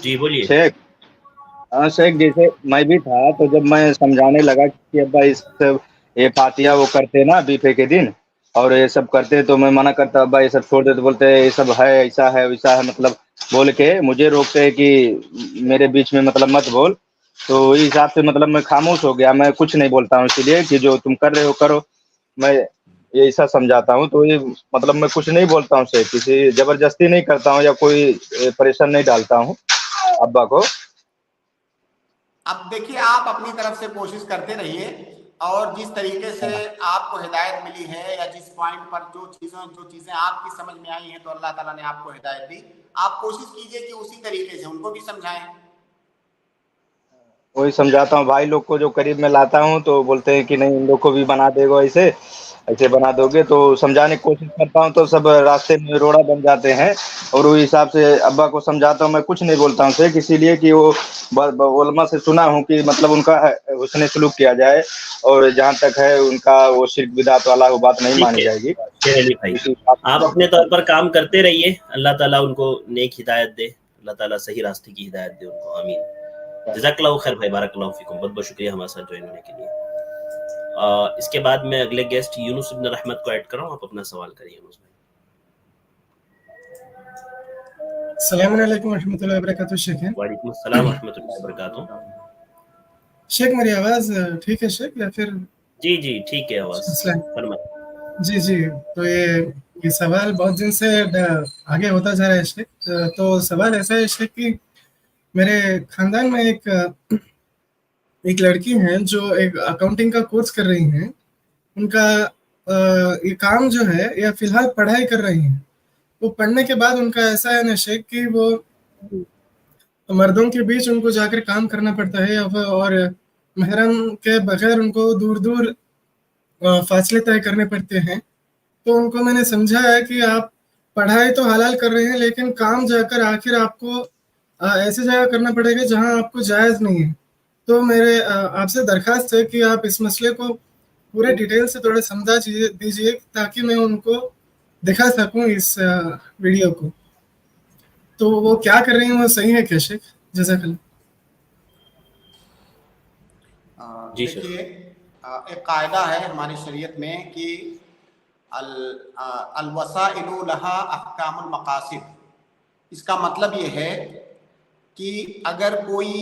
جی بولیے۔ شیخ، ہاں شیخ، جیسے میں بھی تھا تو جب میں سمجھانے لگا کہ ابا اس یہ فاتحہ وہ کرتے نا بیفے کے دن اور یہ سب کرتے، تو میں منع کرتا ابا یہ سب چھوڑ دے، تو بولتے یہ سب ہے ایسا ہے ویسا ہے، مطلب بول کے مجھے روکتے کہ میرے بیچ میں مطلب مت بول۔ تو اس حساب سے مطلب میں خاموش ہو گیا، میں کچھ نہیں بولتا ہوں، اسی لیے کہ جو تم کر رہے ہو کرو، میں یہ ایسا سمجھاتا ہوں۔ تو یہ مطلب میں کچھ نہیں بولتا ہوں سے، کسی زبردستی نہیں کرتا ہوں یا کوئی پریشر نہیں ڈالتا ہوں ابا کو۔ اب دیکھیے آپ اپنی طرف سے کوشش کرتے رہیے اور جس طریقے سے آپ کو ہدایت ملی ہے یا جس پوائنٹ پر جو چیزیں آپ کی سمجھ میں آئی ہیں تو اللہ تعالیٰ نے آپ کو ہدایت دی، آپ کوشش کیجئے کہ اسی طریقے سے ان کو بھی سمجھائیں۔ وہی سمجھاتا ہوں بھائی لوگ کو، جو قریب میں لاتا ہوں تو بولتے ہیں کہ نہیں ان لوگ کو بھی بنا دے گا، ایسے بنا دو گے، تو سمجھانے کی کوشش کرتا ہوں تو سب راستے میں روڑا بن جاتے ہیں، اور وہ حساب سے ابا کو سمجھاتا ہوں۔ میں کچھ نہیں بولتا ہوں صرف اسی لیے کہ وہ علماء سے سنا ہوں کہ مطلب ان کا حسن سلوک کیا جائے، اور جہاں تک ہے ان کا وہ شرک بدعت والا وہ بات نہیں مانی جائے گی۔ شیر علی بھائی، آپ اپنے طور پر کام کرتے رہیے، اللہ تعالیٰ ان کو نیک ہدایت دے، اللہ تعالیٰ صحیح راستے کی ہدایت دے ان کو، آمین۔ جزاک اللہ خیر بھائی، بارک اللہ فیکم، بہت بہت شکریہ ہمارے ساتھ جوائن ہونے کے لیے۔ اس کے بعد میں اگلے گیسٹ یونس ابن رحمت کو ایڈ کر رہا ہوں، آپ اپنا سوال کریے یونس بھائی۔ السلام علیکم ورحمۃ اللہ وبرکاتہ شیخ۔ وعلیکم السلام ورحمۃ اللہ وبرکاتہ۔ شیخ میری آواز ٹھیک ہے شیخ یا پھر؟ جی جی ٹھیک ہے آواز، جی جی، تو یہ سوال بہت دن سے آگے ہوتا جا رہا ہے شیخ۔ تو سوال ایسا ہے شیخ کہ میرے خاندان میں ایک لڑکی ہیں جو ایک اکاؤنٹنگ کا کورس کر رہی ہیں، ان کا یہ کام جو ہے یا فی الحال پڑھائی کر رہی ہیں، وہ پڑھنے کے بعد ان کا ایسا ہے نا شیخ کہ وہ مردوں کے بیچ ان کو جا کر کام کرنا پڑتا ہے، اور محرم کے بغیر ان کو دور دور فاصلے طے کرنے پڑتے ہیں۔ تو ان کو میں نے سمجھا ہے کہ آپ پڑھائی تو حلال کر رہے ہیں لیکن کام جا کر آخر آپ کو ایسے جگہ کرنا پڑے گا جہاں آپ کو جائز نہیں ہے۔ تو میرے آپ سے درخواست ہے کہ آپ اس مسئلے کو پورے ڈیٹیل سے تھوڑا سمجھا دیجیے تاکہ میں ان کو دکھا سکوں اس ویڈیو کو۔ تو وہ کیا کر رہی ہیں وہ صحیح ہے کیا شیخ؟ جزاک اللہ۔ دیکھیے ایک قاعدہ ہے ہماری شریعت میں کہ الوسائل لہا احکام المقاصد۔ اس کا مطلب یہ ہے کہ اگر کوئی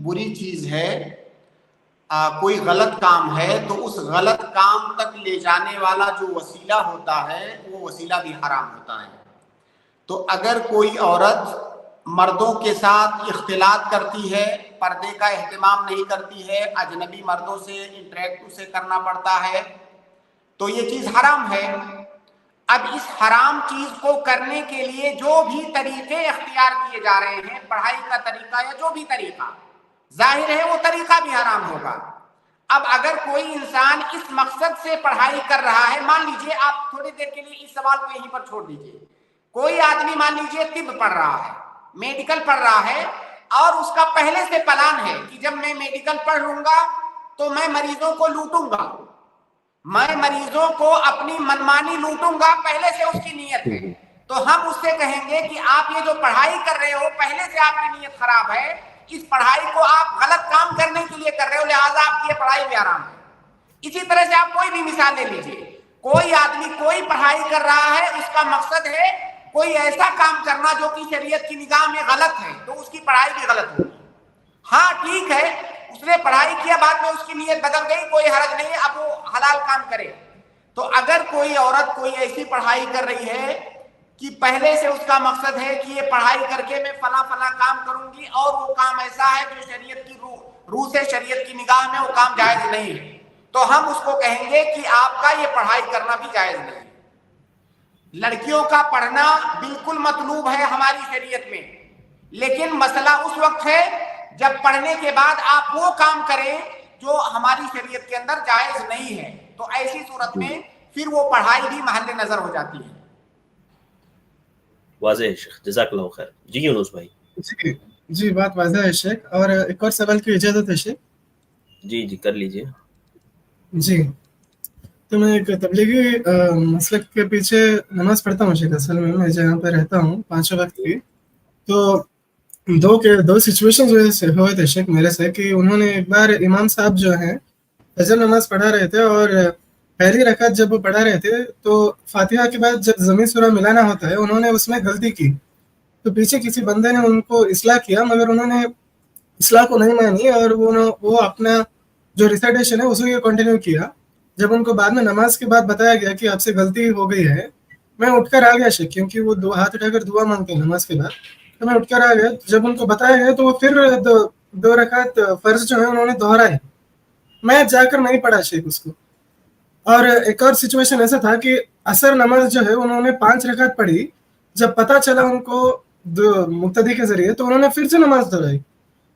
بری چیز ہے کوئی غلط کام ہے تو اس غلط کام تک لے جانے والا جو وسیلہ ہوتا ہے وہ وسیلہ بھی حرام ہوتا ہے. تو اگر کوئی عورت مردوں کے ساتھ اختلاط کرتی ہے, پردے کا اہتمام نہیں کرتی ہے, اجنبی مردوں سے انٹریکٹ اسے کرنا پڑتا ہے, تو یہ چیز حرام ہے. اب اس حرام چیز کو کرنے کے لیے جو بھی طریقے اختیار کیے جا رہے ہیں, پڑھائی کا طریقہ یا جو بھی طریقہ, ظاہر ہے وہ طریقہ بھی حرام ہوگا. اب اگر کوئی انسان اس مقصد سے پڑھائی کر رہا ہے, مان لیجئے آپ تھوڑی دیر کے لیے اس سوال کو یہیں پر چھوڑ دیجئے, کوئی آدمی مان لیجئے طب پڑھ رہا ہے, میڈیکل پڑھ رہا ہے, اور اس کا پہلے سے پلان ہے کہ جب میں میڈیکل پڑھ لوں گا تو میں مریضوں کو لوٹوں گا, میں مریضوں کو اپنی منمانی لوٹوں گا, پہلے سے اس کی نیت ہے. تو ہم اس سے کہیں گے کہ آپ یہ جو پڑھائی کر رہے ہو پہلے سے آپ کی نیت خراب ہے, اس پڑھائی کو آپ غلط کام کرنے کے لیے کر رہے ہو, لہٰذا آپ کی یہ پڑھائی بھی حرام ہے. اسی طرح سے آپ کوئی بھی مثال لے لیجیے, کوئی آدمی کوئی پڑھائی کر رہا ہے, اس کا مقصد ہے کوئی ایسا کام کرنا جو کہ شریعت کی نگاہ میں غلط ہے, تو اس کی پڑھائی بھی غلط ہوگی. ہاں ٹھیک ہے, اس نے پڑھائی کیا, بعد میں اس کی نیت بدل گئی, کوئی حرج نہیں ہے, اب وہ حلال کام کرے. تو اگر کوئی عورت کوئی ایسی پڑھائی کر رہی ہے کہ پہلے سے اس کا مقصد ہے کہ یہ پڑھائی کر کے میں فلاں فلاں کام کروں گی, اور وہ کام ایسا ہے جو شریعت کی روح سے, شریعت کی نگاہ میں وہ کام جائز نہیں ہے, تو ہم اس کو کہیں گے کہ آپ کا یہ پڑھائی کرنا بھی جائز نہیں ہے. لڑکیوں کا پڑھنا بالکل مطلوب ہے ہماری شریعت میں, لیکن مسئلہ اس وقت ہے جب پڑھنے کے بعد آپ وہ کام کریں جو ہماری شریعت کے اندر جائز نہیں ہے, تو ایسی صورت میں پھر وہ پڑھائی بھی محل نظر ہو جاتی ہے. واضح ہے شیخ, جزاک اللہ خیر. جی یونس بھائی. جی بات واضح ہے شیخ, اور ایک اور سوال کی اجازت ہے شیخ؟ جی کر لیجئے. جی, تو میں ایک تبلیغی مسلک کے پیچھے نماز پڑھتا ہوں شیخ. اصل میں جہاں پہ رہتا ہوں 5 وقت کی, تو دو سچویشن ہوئے تھے شیخ میرے سے, کہ انہوں نے ایک بار امام صاحب جو ہیں فجر نماز پڑھا رہے تھے, اور پہلی رکعت جب وہ پڑھا رہے تھے تو فاتحہ کے بعد جب ضمیر سورہ ملانا ہوتا ہے, انہوں نے اس میں غلطی کی, تو پیچھے کسی بندے نے ان کو اصلاح کیا, مگر انہوں نے اصلاح کو نہیں مانی, اور وہ اپنا جو ریسائٹیشن ہے اسی کو کنٹینیو کیا. جب ان کو بعد میں نماز کے بعد بتایا گیا کہ آپ سے غلطی ہو گئی ہے, میں اٹھ کر آ گیا شیخ, کیونکہ وہ 2 ہاتھ اٹھا کر دعا مانگتے ہیں نماز کے بعد, تو میں اٹھ کر آ گیا. جب ان کو بتایا گیا تو وہ پھر 2 رکعت فرض جو ہے انہوں نے دہرائے, میں جا کر نہیں پڑھا شیخ اس کو. اور ایک اور سچویشن ایسا تھا کہ عصر نماز جو ہے انہوں نے 5 رکعت پڑھی, جب پتہ چلا ان کو مقتدی کے ذریعے, تو انہوں نے پھر سے نماز دہرائی.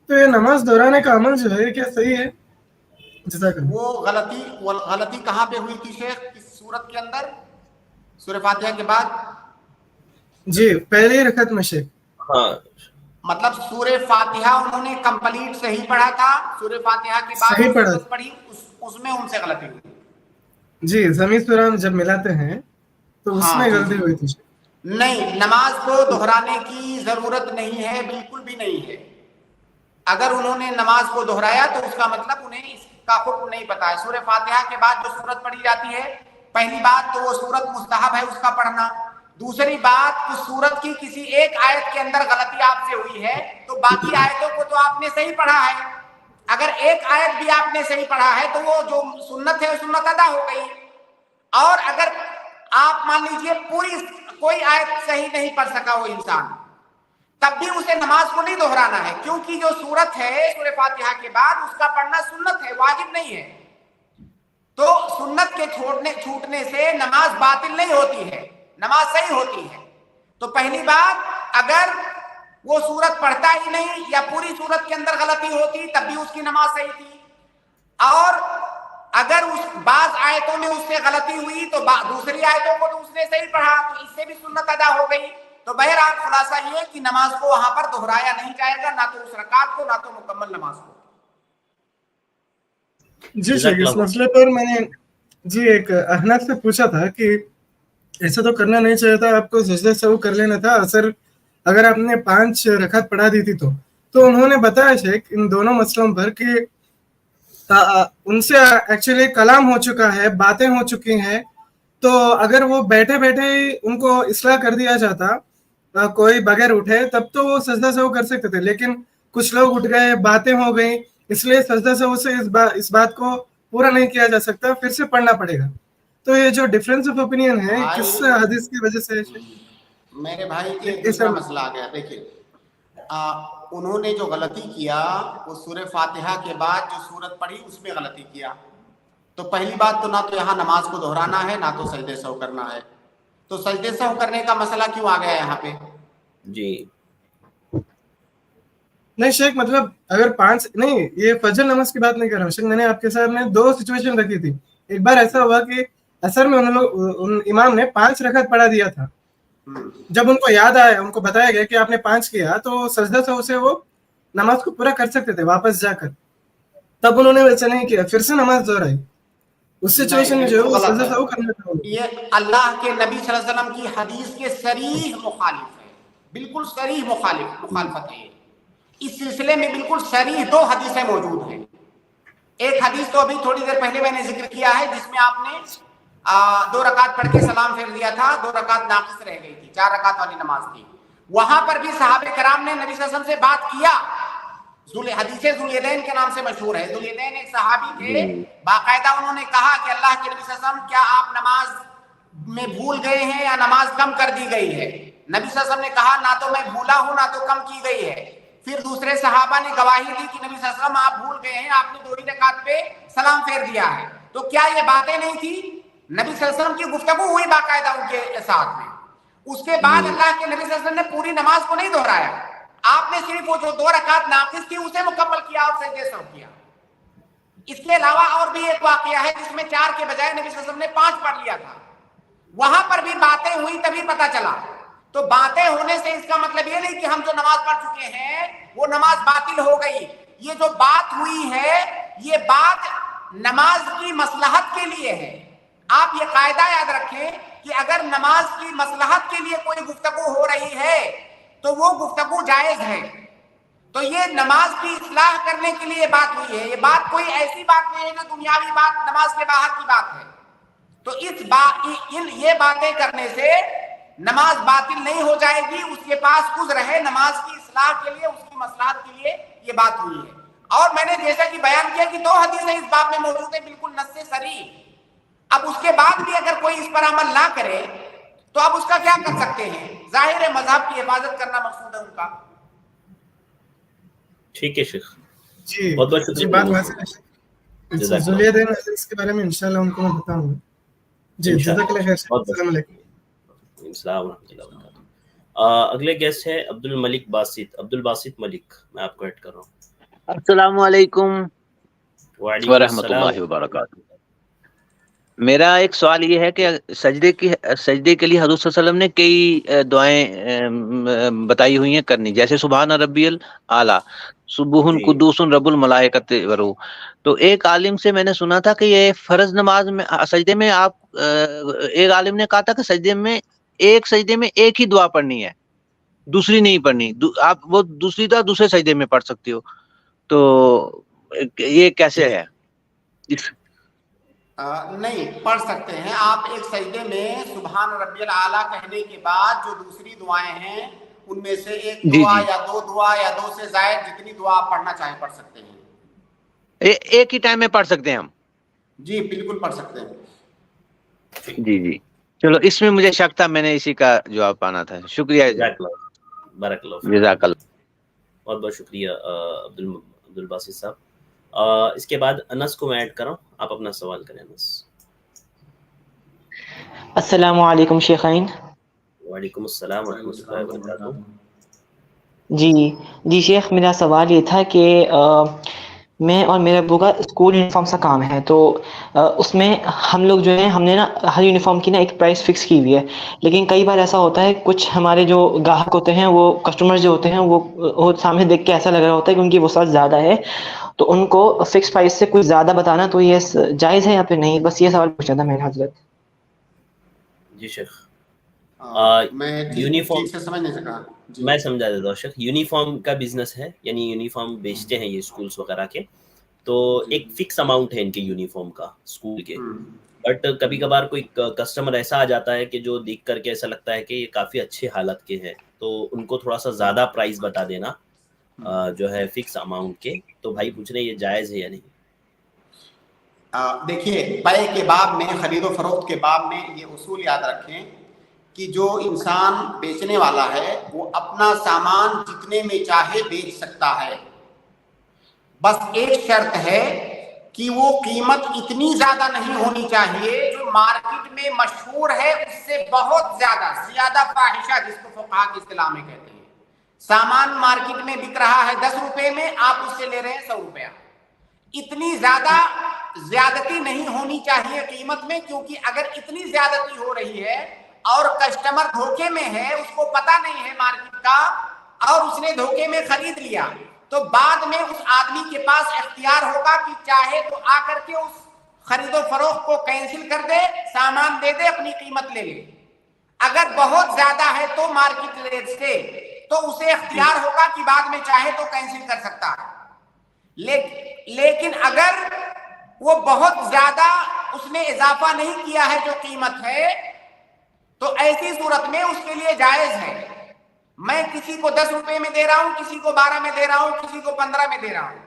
تو یہ نماز دہرانے کا عمل جو ہے کیا صحیح ہے؟ وہ غلطی کہاں پہ ہوئی تھی شیخ, اس صورت کے اندر سورہ فاتحہ کے بعد؟ جی پہلی رکعت میں شیخ. ہاں, مطلب سورہ فاتحہ انہوں نے کمپلیٹ صحیح پڑھا تھا, سورہ فاتحہ کے بعد صحیح پڑھا پڑھی, اس میں ان سے غلطی ہوئی. جی ضمیر سورہ جب ملاتے ہیں تو اس میں غلطی ہوئی تھی. نہیں, نماز کو دہرانے کی ضرورت نہیں ہے, بالکل بھی نہیں ہے. اگر انہوں نے نماز کو دہرایا تو اس کا مطلب انہیں اس کا حکم نہیں پتا ہے. سورہ فاتحہ کے بعد جو سورت پڑھی جاتی ہے, پہلی بات تو وہ سورت مستحب ہے اس کا پڑھنا. دوسری بات, اس سورت کی کسی ایک آیت کے اندر غلطی آپ سے ہوئی ہے تو باقی آیتوں کو تو آپ نے صحیح پڑھا ہے. اگر ایک آیت بھی آپ نے صحیح پڑھا ہے تو وہ جو سنت ہے سنت ادا ہو گئی. اور اگر آپ مان لیجئے پوری کوئی آیت صحیح نہیں پڑھ سکا وہ انسان, تب بھی اسے نماز کو نہیں دہرانا ہے, کیونکہ جو سورت ہے سورہ فاتحہ کے بعد اس کا پڑھنا سنت ہے, واجب نہیں ہے. تو سنت کے چھوٹنے سے نماز باطل نہیں ہوتی ہے, نماز صحیح ہوتی ہے. تو پہلی بات, اگر وہ سورت پڑھتا ہی نہیں یا پوری سورت کے اندر غلطی ہوتی تب بھی اس کی نماز صحیح تھی. اور اگر اس بعض آیتوں میں اس سے غلطی ہوئی تو دوسری آیتوں کو تو اس نے صحیح پڑھا, تو اس سے بھی سنت ادا ہو گئی. تو بہرحال خلاصہ یہ کہ نماز کو وہاں پر دہرایا نہیں جائے گا, نہ تو اس رکعت کو نہ تو مکمل نماز کو. جی شیخ, اس مسئلے پر میں نے ایک احناف سے پوچھا تھا کہ ایسا تو کرنا نہیں چاہیے تھا, آپ کو سجدہ سہو کر لینا تھا اثر اگر آپ نے 5 رکعت پڑھا دی تھی تو انہوں نے بتایا شیخ ان دونوں مسئلوں پر کہ ان سے ایکچولی کلام ہو چکا ہے, باتیں ہو چکی ہیں, تو اگر وہ بیٹھے بیٹھے ان کو اصلاح کر دیا جاتا کوئی بغیر اٹھے تب تو وہ سجدہ سہو کر سکتے تھے, لیکن کچھ لوگ اٹھ گئے, باتیں ہو گئیں, اس لیے سجدہ سہو سے اس بات کو پورا نہیں کیا جا سکتا, پھر سے پڑھنا پڑے گا. تو یہ جو ڈفرینس آف اوپینین ہے کس حدیث کی وجہ سے ہے؟ میرے بھائی ایک دوسرا مسئلہ آ گیا. دیکھیے انہوں نے جو غلطی کیا وہ سورہ فاتحہ کے بعد جو سورت پڑھی اس میں غلطی کیا. تو پہلی بات تو نہ تو یہاں نماز کو دہرانا ہے نہ تو سجدے سہو کرنا ہے. تو سجدے سہو کرنے کا مسئلہ کیوں آ گیا یہاں پہ؟ جی نہیں شیخ, مطلب اگر 5 نہیں, یہ فجر نماز کی بات نہیں کر رہا ہوں شیخ. میں نے آپ کے سامنے 2 سچویشن رکھی تھی. ایک بار ایسا ہوا کہ اثر میں امام نے 5 رکعت پڑھا دیا تھا. جب ان کو یاد آیا, ان کو بتایا گیا کہ آپ نے 5 کیا, تو سجدہ سہو سے وہ نماز کو پورا کر سکتے تھے واپس جا کر. تب انہوں نے ویسا نہیں کیا, پھر سے نماز دہرائی. اس سچویشن میں جو ہے وہ سجدہ سہو کرنا تھا. یہ اللہ کے نبی صلی اللہ علیہ وسلم کی حدیث کے صریح مخالف ہے, بالکل صریح مخالفت ہے. اس سلسلے میں بالکل صریح 2 حدیثیں موجود ہیں. ایک حدیث تو ابھی تھوڑی دیر پہلے میں نے ذکر کیا ہے, جس میں آپ نے 2 رکعت پڑھ کے سلام پھیر دیا تھا, 2 رکعت ناقص رہ گئی تھی, 4 رکعت والی نماز تھی. وہاں پر بھی صحابہ کرام نے نبی صلی اللہ علیہ وسلم سے بات کیا. حدیث ذوالیدین کے نام سے مشہور ہے. ذوالیدین ایک صحابی تھے, باقاعدہ انہوں نے کہا کہ اللہ کے نبی صلی اللہ علیہ وسلم کیا آپ نماز میں بھول گئے ہیں یا نماز کم کر دی گئی ہے؟ نبی صلی اللہ علیہ وسلم نے کہا نہ تو میں بھولا ہوں نہ تو کم کی گئی ہے. پھر دوسرے صحابہ نے گواہی دی کہ نبی صلی اللہ علیہ وسلم آپ بھول گئے ہیں, آپ نے 2 رکعت پہ سلام پھیر دیا ہے. تو کیا یہ باتیں نہیں تھی؟ نبی صلی اللہ علیہ وسلم کی گفتگو ہوئی باقاعدہ ان کے ساتھ میں. اس کے بعد اللہ کے نبی صلی اللہ علیہ وسلم نے پوری نماز کو نہیں دہرایا, آپ نے صرف وہ جو 2 رکعت ناقص تھی اسے مکمل کیا اور سجدے سہو کیا. اس کے علاوہ اور بھی ایک واقعہ ہے جس میں 4 کے بجائے نبی صلی اللہ علیہ وسلم نے 5 پڑھ لیا تھا. وہاں پر بھی باتیں ہوئی تبھی پتہ چلا. تو باتیں ہونے سے اس کا مطلب یہ نہیں کہ ہم جو نماز پڑھ چکے ہیں وہ نماز باطل ہو گئی. یہ جو بات ہوئی ہے یہ بات نماز کی مصلحت کے لیے ہے. آپ یہ قاعدہ یاد رکھیں کہ اگر نماز کی مصلحت کے لیے کوئی گفتگو ہو رہی ہے تو وہ گفتگو جائز ہے. تو یہ نماز کی اصلاح کرنے کے لیے بات ہوئی ہے. یہ بات کوئی ایسی بات نہیں ہے جو دنیاوی بات نماز کے باہر کی بات ہے. تو یہ باتیں کرنے سے نماز باطل نہیں ہو جائے گی. اس کے پاس عذر ہے نماز کی اصلاح کے لیے, اس کی مصلحت کے لیے یہ بات ہوئی ہے. اور میں نے جیسا کہ بیان کیا کہ 2 حدیثیں اس باب میں موجود ہیں بالکل نص صریح. اب اس کے بعد بھی اگر کوئی اس پر عمل نہ کرے تو اب اس کا کیا کر سکتے ہیں؟ ظاہر ہے مذہب کی حفاظت کرنا مقصود ہے ان کا. ٹھیک ہے شیخ, جی بہت بہت شکریہ. بات واضح ہے. ذوالدین حدیث کے بارے میں انشاءاللہ ان کو میں بتاؤں گا. جی جزاک اللہ خیر. السلام علیکم. السلام ورحمۃ اللہ وبرکاتہ. اگلے گیسٹ ہے عبد الملک باسط. عبد الباسط ملک, میں آپ کو ایڈ کر رہا ہوں. السلام علیکم ورحمۃ اللہ وبرکاتہ. میرا ایک سوال یہ ہے کہ سجدے کے لیے حضور صلی اللہ علیہ وسلم نے کئی دعائیں بتائی ہوئی ہیں کرنی, جیسے سبحان ربی الاعلیٰ, سبوح قدوس رب الملائکۃ والروح. تو ایک عالم سے میں نے سنا تھا کہ یہ فرض نماز میں سجدے میں آپ, ایک عالم نے کہا تھا کہ سجدے میں ایک ہی دعا پڑھنی ہے, دوسری نہیں پڑھنی. آپ وہ دوسری دعا دوسرے سجدے میں پڑھ سکتے ہو. تو یہ کیسے ہے؟ نہیں پڑھ سکتے ہیں آپ. ایک سجدے میں سبحان ربی الاعلیٰ کہنے کے بعد جو دوسری دعائیں ہیں ان میں سے ایک دعا یا 2 دعا یا 2 سے زائد جتنی دعا آپ پڑھنا چاہیں پڑھ سکتے ہیں. ایک ہی ٹائم میں پڑھ سکتے ہیں ہم؟ جی بالکل پڑھ سکتے ہیں. جی چلو, اس میں مجھے شک تھا, میں نے اسی کا جواب پانا تھا. شکریہ. بارک اللہ. جزاک اللہ. بہت بہت شکریہ عبد الباسط صاحب. اس کے بعد انس کو میں ایڈ کر رہا ہوں, آپ اپنا سوال کریں. انس. السلام علیکم شیخین. وعلیکم السلام ورحمۃ اللہ وبرکاتہ. جی شیخ, میرا سوال یہ تھا کہ میں اور میرے ابو کا اسکول یونیفارم کا کام ہے, تو اس میں ہم لوگ جو ہیں ہم نے نا ہر یونیفارم کی نا ایک پرائس فکس کی ہوئی ہے. لیکن کئی بار ایسا ہوتا ہے کچھ ہمارے جو گاہک ہوتے ہیں, وہ کسٹمر جو ہوتے ہیں, وہ سامنے دیکھ کے ایسا لگ رہا ہوتا ہے کہ ان کی وسعت زیادہ ہے, تو ان کو فکس پرائس سے کچھ زیادہ بتانا تو یہ جائز ہے یا پھر نہیں؟ بس یہ سوال پوچھا تھا میں نے حضرت. جی شیخ, میں یونیفارم سے سمجھ نہیں سکا. میں سمجھا دیتا ہوں شیخ. یونیفارم کا بزنس ہے, یعنی یونیفارم بیچتے ہیں یہ اسکولس وغیرہ کے, تو ایک فکس اماؤنٹ ہے ان کے یونیفارم کا اسکول کے. بٹ کبھی کبھار کوئی کسٹمر ایسا آ جاتا ہے کہ جو دیکھ کر کے ایسا لگتا ہے کہ یہ کافی اچھے حالت کے ہیں, تو ان کو تھوڑا سا زیادہ پرائز بتا دینا جو ہے فکس اماؤنٹ کے. تو بھائی پوچھ رہے ہیں یہ جائز ہے یا نہیں؟ دیکھیے بے کے باب میں، خرید و فروخت کے باب میں یہ اصول یاد رکھیں کہ جو انسان بیچنے والا ہے وہ اپنا سامان جتنے میں چاہے بیچ سکتا ہے، بس ایک شرط ہے کہ وہ قیمت اتنی زیادہ نہیں ہونی چاہیے جو مارکیٹ میں مشہور ہے اس سے بہت زیادہ فاحشہ، جس کو فقہا کی اصطلاح میں کہتے ہیں. سامان مارکیٹ میں بک رہا ہے 10 روپے میں، آپ اس سے لے رہے ہیں 100 روپیہ. اتنی زیادتی نہیں ہونی چاہیے قیمت میں، کیونکہ اگر اتنی زیادتی ہو رہی ہے اور کسٹمر دھوکے میں ہے، اس کو پتہ نہیں ہے مارکیٹ کا اور اس نے دھوکے میں خرید لیا، تو بعد میں اس آدمی کے پاس اختیار ہوگا کہ چاہے تو آ کر کے اس خرید و فروخت کو کینسل کر دے، سامان دے دے، اپنی قیمت لے لے. اگر بہت زیادہ ہے تو مارکیٹ ریٹ سے، تو اسے اختیار ہوگا کہ بعد میں چاہے تو کینسل کر سکتا ہے. لیکن اگر وہ بہت زیادہ اس نے اضافہ نہیں کیا ہے جو قیمت ہے، تو ایسی صورت میں اس کے لیے جائز ہے. میں کسی کو 10 روپے میں دے رہا ہوں، کسی کو 12 میں دے رہا ہوں، کسی کو 15 میں دے رہا ہوں،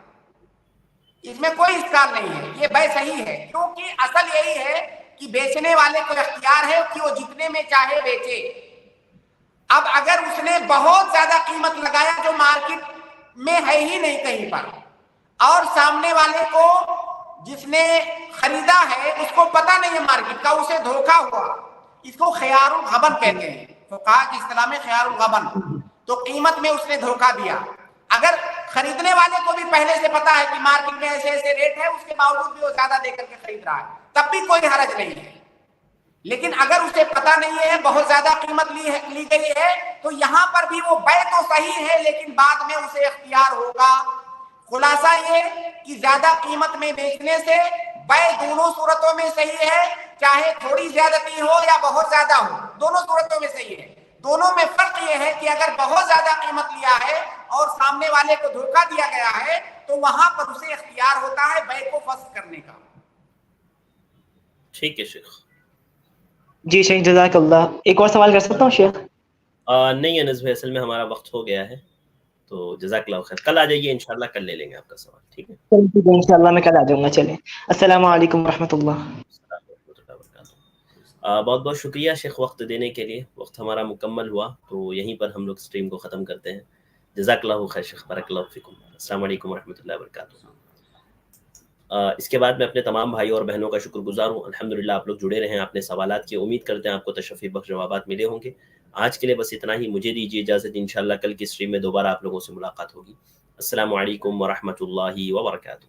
اس میں کوئی اشکال نہیں ہے، یہ بے صحیح ہے. کیونکہ اصل یہی ہے کہ بیچنے والے کو اختیار ہے کہ وہ جتنے میں چاہے بیچے. اب اگر اس نے بہت زیادہ قیمت لگایا جو مارکیٹ میں ہے ہی نہیں کہیں پر، اور سامنے والے کو جس نے خریدا ہے اس کو پتہ نہیں ہے مارکیٹ کا، اسے دھوکا ہوا، اس کو خیار الغبن کہتے ہیں فقہا کی اصطلاح میں، خیار الغبن. تو قیمت میں اس نے دھوکا دیا. اگر خریدنے والے کو بھی پہلے سے پتا ہے کہ مارکیٹ میں ایسے ایسے ریٹ ہے، اس کے باوجود بھی وہ زیادہ دے کر کے خرید رہا ہے، تب بھی کوئی حرج نہیں ہے. لیکن اگر اسے پتا نہیں ہے، بہت زیادہ قیمت لی گئی ہے، تو یہاں پر بھی وہ بے تو صحیح ہے لیکن بعد میں اسے اختیار ہوگا. خلاصہ یہ کہ زیادہ قیمت میں بیچنے سے بے دونوں صورتوں میں صحیح ہے، چاہے تھوڑی زیادتی ہو یا بہت زیادہ ہو، دونوں صورتوں میں صحیح ہے. دونوں میں فرق یہ ہے کہ اگر بہت زیادہ قیمت لیا ہے اور سامنے والے کو دھوکا دیا گیا ہے تو وہاں پر اسے اختیار ہوتا ہے بے کو فسخ کرنے کا. ٹھیک ہے شیخ. جی شیخ جزاک اللہ. ایک اور سوال کر سکتا ہوں شیخ؟ نہیں انس بھائی، اصل میں ہمارا وقت ہو گیا ہے، تو جزاک اللہ خیر. کل آ جائیے انشاءاللہ، کل لے لیں گے آپ کا سوال. ٹھیک ہے انشاءاللہ میں کل آ جاؤں گا. چلیں، السلام علیکم ورحمۃ اللہ. بہت بہت شکریہ شیخ وقت دینے کے لیے. وقت ہمارا مکمل ہوا تو یہیں پر ہم لوگ اسٹریم کو ختم کرتے ہیں. جزاک اللہ خیر شیخ، بارک اللہ فیکم. السلام علیکم ورحمۃ اللہ وبرکاتہ. اس کے بعد میں اپنے تمام بھائی اور بہنوں کا شکر گزار ہوں. الحمدللہ آپ لوگ جڑے رہے ہیں اپنے سوالات کی. امید کرتے ہیں آپ کو تشفی بخش جوابات ملے ہوں گے. آج کے لیے بس اتنا ہی. مجھے دیجیے اجازت، انشاءاللہ کل کی اسٹریم میں دوبارہ آپ لوگوں سے ملاقات ہوگی. السلام علیکم ورحمۃ اللہ وبرکاتہ.